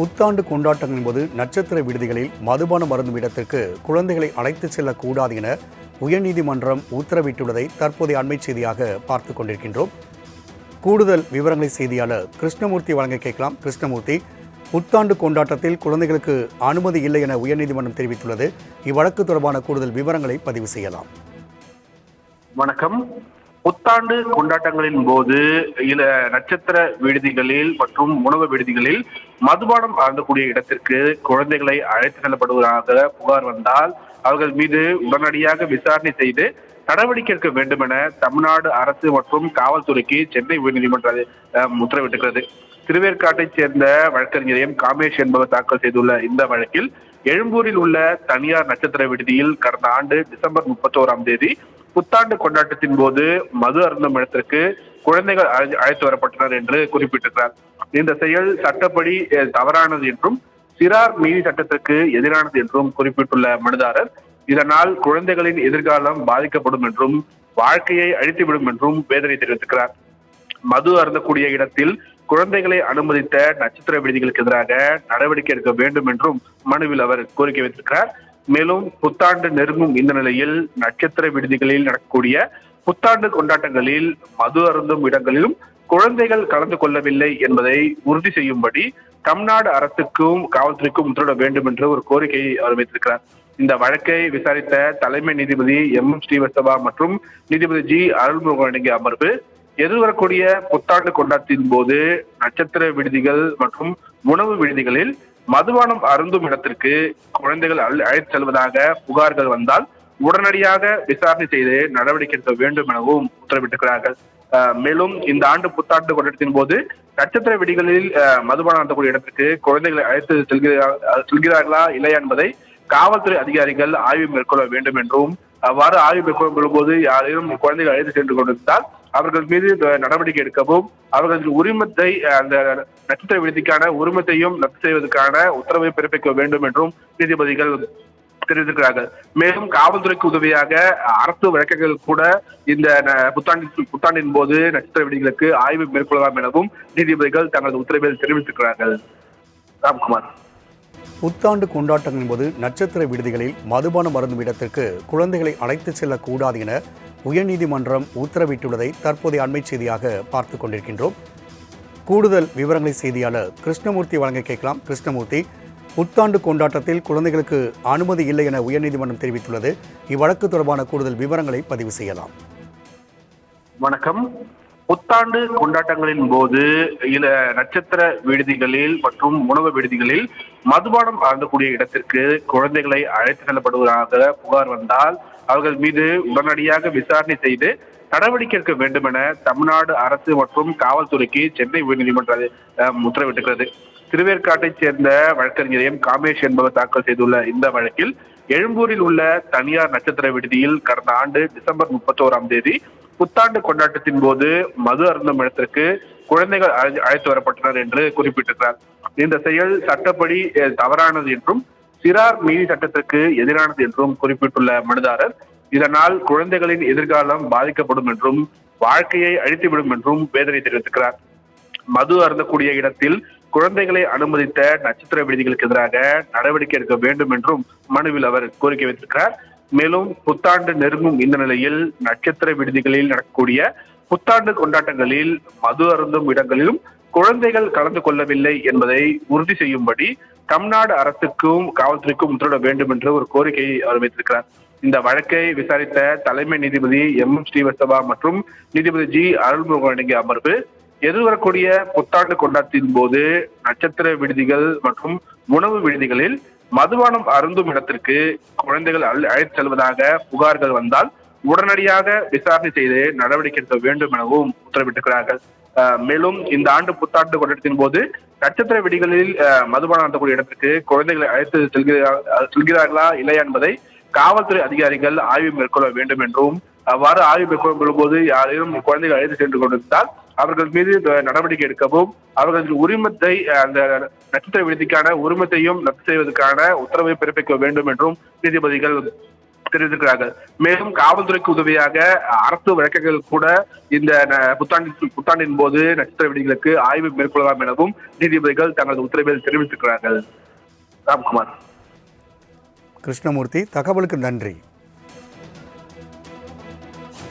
புத்தாண்டு கொண்டாட்டங்களின் போது நட்சத்திர விடுதிகளில் மதுபானம் அருந்தும் இடத்திற்கு குழந்தைகளை அழைத்துச் செல்லக்கூடாது என உயர்நீதிமன்றம் உத்தரவிட்டுள்ளதை தற்போதைய அண்மை செய்தியாக பார்த்துக் கொண்டிருக்கின்றோம். கூடுதல் விவரங்களை செய்தியாளர் கிருஷ்ணமூர்த்தி வழங்க கேட்கலாம். கிருஷ்ணமூர்த்தி, புத்தாண்டு கொண்டாட்டத்தில் குழந்தைகளுக்கு அனுமதி இல்லை என உயர்நீதிமன்றம் தெரிவித்துள்ளது. இவ்வழக்கு தொடர்பான கூடுதல் விவரங்களை பதிவு செய்யலாம். வணக்கம். புத்தாண்டு கொண்டாட்டங்களின் போது நட்சத்திர விடுதிகளில் மற்றும் உணவு விடுதிகளில் மதுபானம் அருந்தக்கூடிய இடத்திற்கு குழந்தைகளை அழைத்து செல்லப்படுவதாக புகார் வந்தால் அவர்கள் மீது உடனடியாக விசாரணை செய்து நடவடிக்கை எடுக்க வேண்டும் என தமிழ்நாடு அரசு மற்றும் காவல்துறைக்கு சென்னை உயர்நீதிமன்றம் உத்தரவிட்டிருக்கிறது. திருவேற்காட்டைச் சேர்ந்த வழக்கறிஞர் எம் காமேஷ் என்பவர் தாக்கல் செய்துள்ள இந்த வழக்கில் எழும்பூரில் உள்ள தனியார் நட்சத்திர விடுதியில் கடந்த ஆண்டு டிசம்பர் 31ஆம் தேதி புத்தாண்டு கொண்டாட்டத்தின் போது மது அருந்தும் இடத்திற்கு குழந்தைகள் அழைத்து வரப்பட்டனர் என்று குறிப்பிட்டிருக்கிறார். இந்த செயல் சட்டப்படி தவறானது என்றும் சிறார் நீதி சட்டத்திற்கு எதிரானது என்றும் குறிப்பிட்டுள்ள மனுதாரர், இதனால் குழந்தைகளின் எதிர்காலம் பாதிக்கப்படும் என்றும் வாழ்க்கையை அழித்துவிடும் என்றும் வேதனை தெரிவித்திருக்கிறார். மது அருந்தக்கூடிய இடத்தில் குழந்தைகளை அனுமதித்த நட்சத்திர விடுதிகளுக்கு எதிராக நடவடிக்கை எடுக்க வேண்டும் என்றும் மனுவில் அவர் கோரிக்கை வைத்திருக்கிறார். மேலும் புத்தாண்டு நெருங்கும் இந்த நிலையில் நட்சத்திர விடுதிகளில் நடக்கக்கூடிய புத்தாண்டு கொண்டாட்டங்களில் மது அருந்தும் இடங்களிலும் குழந்தைகள் கலந்து கொள்ளவில்லை என்பதை உறுதி செய்யும்படி தமிழ்நாடு அரசுக்கும் காவல்துறைக்கும் உத்தரவிட வேண்டும் என்று ஒரு கோரிக்கையை அவர் வைத்திருக்கிறார். இந்த வழக்கை விசாரித்த தலைமை நீதிபதி எம் ஸ்ரீவத்சவா மற்றும் நீதிபதி ஜி அருள்முருகன் அடங்கிய அமர்வு எதிர்வரக்கூடிய புத்தாண்டு கொண்டாட்டத்தின் போது நட்சத்திர விடுதிகள் மற்றும் உணவு விடுதிகளில் மதுபானம் அருந்தும் இடத்திற்கு குழந்தைகள் அழைத்து செல்வதாக புகார்கள் வந்தால் உடனடியாக விசாரணை செய்து நடவடிக்கை எடுக்க வேண்டும் எனவும் உத்தரவிட்டிருக்கிறார்கள். மேலும் இந்த ஆண்டு புத்தாண்டு கொண்டாட்டத்தின் போது நட்சத்திர விடுதிகளில் மதுபானம் அருந்தக்கூடிய இடத்திற்கு குழந்தைகளை அழைத்து செல்கிறார்களா இல்லையா என்பதை காவல்துறை அதிகாரிகள் ஆய்வு மேற்கொள்ள வேண்டும் என்றும், அவ்வாறு ஆய்வு மேற்கொள்ளும் போது யாரையும் குழந்தைகள் அழைத்து சென்று கொண்டிருந்தால் அவர்கள் மீது நடவடிக்கை எடுக்கவும் அவர்களின் உரிமத்தை அந்த நட்சத்திர விடுதிக்கான உரிமத்தையும் ரத்து செய்வதற்கான உத்தரவை பிறப்பிக்க வேண்டும் என்றும் நீதிபதிகள் தெரிவித்திருக்கிறார்கள். மேலும் காவல்துறைக்கு உதவியாக அரசு வழக்குகள் கூட இந்த புத்தாண்டின் போது நட்சத்திர விடுதிகளுக்கு ஆய்வு மேற்கொள்ளலாம் எனவும் நீதிபதிகள் தங்களது உத்தரவில் தெரிவித்திருக்கிறார்கள். ராம்குமார், புத்தாண்டு கொண்டாட்டங்களின் போது நட்சத்திர விடுதிகளில் மதுபானம் அருந்தும் இடத்திற்கு குழந்தைகளை அழைத்துச் செல்லக்கூடாது என உயர்நீதிமன்றம் உத்தரவிட்டுள்ளதை தற்போதைய அண்மை செய்தியாக பார்த்துக் கொண்டிருக்கின்றோம். கூடுதல் விவரங்களை செய்தியாளர் கிருஷ்ணமூர்த்தி வழங்க கேட்கலாம். கிருஷ்ணமூர்த்தி, புத்தாண்டு கொண்டாட்டத்தில் குழந்தைகளுக்கு அனுமதி இல்லை என உயர்நீதிமன்றம் தெரிவித்துள்ளது. இவ்வழக்கு தொடர்பான கூடுதல் விவரங்களை பதிவு செய்யலாம். வணக்கம். புத்தாண்டு கொண்டாட்டங்களின் போது நட்சத்திர விடுதிகளில் மற்றும் உணவு விடுதிகளில் மதுபானம் அருந்தக்கூடிய இடத்திற்கு குழந்தைகளை அழைத்து செல்லப்படுவதாக புகார் வந்தால் அவர்கள் மீது உடனடியாக விசாரணை செய்து நடவடிக்கை எடுக்க வேண்டும் என தமிழ்நாடு அரசு மற்றும் காவல்துறைக்கு சென்னை உயர்நீதிமன்றம் உத்தரவிட்டிருக்கிறது. திருவேற்காட்டைச் சேர்ந்த வழக்கறிஞர் எம் காமேஷ் என்பவர் தாக்கல் செய்துள்ள இந்த வழக்கில் எழும்பூரில் உள்ள தனியார் நட்சத்திர விடுதியில் கடந்த ஆண்டு டிசம்பர் 31ஆம் தேதி புத்தாண்டு கொண்டாட்டத்தின் போது மது அருந்தும் இடத்திற்கு குழந்தைகள் அழைத்து வரப்பட்டனர் என்று குறிப்பிட்டிருக்கிறார். இந்த செயல் சட்டப்படி தவறானது என்றும் சிறார் நீதி சட்டத்திற்கு எதிரானது என்றும் குறிப்பிட்டுள்ள மனுதாரர், இதனால் குழந்தைகளின் எதிர்காலம் பாதிக்கப்படும் என்றும் வாழ்க்கையை அழித்துவிடும் என்றும் வேதனை தெரிவித்திருக்கிறார். மது அருந்தக்கூடிய இடத்தில் குழந்தைகளை அனுமதித்த நட்சத்திர விடுதிகளுக்கு எதிராக நடவடிக்கை எடுக்க வேண்டும் என்றும் மனுவில் அவர் கோரிக்கை வைத்திருக்கிறார். மேலும் புத்தாண்டு நெருங்கும் இந்த நிலையில் நட்சத்திர விடுதிகளில் நடக்கக்கூடிய புத்தாண்டு கொண்டாட்டங்களில் மது அருந்தும் இடங்களிலும் குழந்தைகள் கலந்து கொள்ளவில்லை என்பதை உறுதி செய்யும்படி தமிழ்நாடு அரசுக்கும் காவல்துறைக்கும் உத்தரவிட வேண்டும் என்று ஒரு கோரிக்கையை அவர் வைத்திருக்கிறார். இந்த வழக்கை விசாரித்த தலைமை நீதிபதி எம் ஸ்ரீவத்சவா மற்றும் நீதிபதி ஜி அருள்முருகன் அடங்கிய அமர்வு எதிர்வரக்கூடிய புத்தாண்டு கொண்டாட்டத்தின் போது நட்சத்திர விடுதிகள் மற்றும் உணவு விடுதிகளில் மதுபானம் அருந்தும் இடத்திற்கு குழந்தைகள் அழைத்து செல்வதாக புகார்கள் வந்தால் உடனடியாக விசாரணை செய்து நடவடிக்கை எடுக்க வேண்டும் எனவும் உத்தரவிட்டிருக்கிறார்கள். மேலும் இந்த ஆண்டு புத்தாண்டு கொண்டாட்டத்தின் போது நட்சத்திர விடுதிகளில் மதுபானம் அருந்தக்கூடிய இடத்திற்கு குழந்தைகளை அழைத்து செல்கிறார்களா இல்லையா என்பதை காவல்துறை அதிகாரிகள் ஆய்வு மேற்கொள்ள வேண்டும் என்றும், அவ்வாறு ஆய்வு மேற்கொள்ளும் போது யாரையும் குழந்தைகள் அழைத்து சென்று கொண்டிருந்தால் அவர்கள் மீது நடவடிக்கை எடுக்கவும் அவர்களின் உரிமத்தை அந்த நட்சத்திர விடுதிக்கான உரிமத்தையும் ரத்து செய்வதற்கான உத்தரவை பிறப்பிக்க வேண்டும் என்றும் நீதிபதிகள் தெரிவித்திருக்கிறார்கள். மேலும் காவல்துறைக்கு உதவியாக அரசு வழக்கறிஞர்கள் கூட இந்த புத்தாண்டின் போது நட்சத்திர விடுதிகளுக்கு ஆய்வு மேற்கொள்ளலாம் எனவும் நீதிபதிகள் தங்களது உத்தரவில் தெரிவித்திருக்கிறார்கள். ராம்குமார். கிருஷ்ணமூர்த்தி, தகவலுக்கு நன்றி.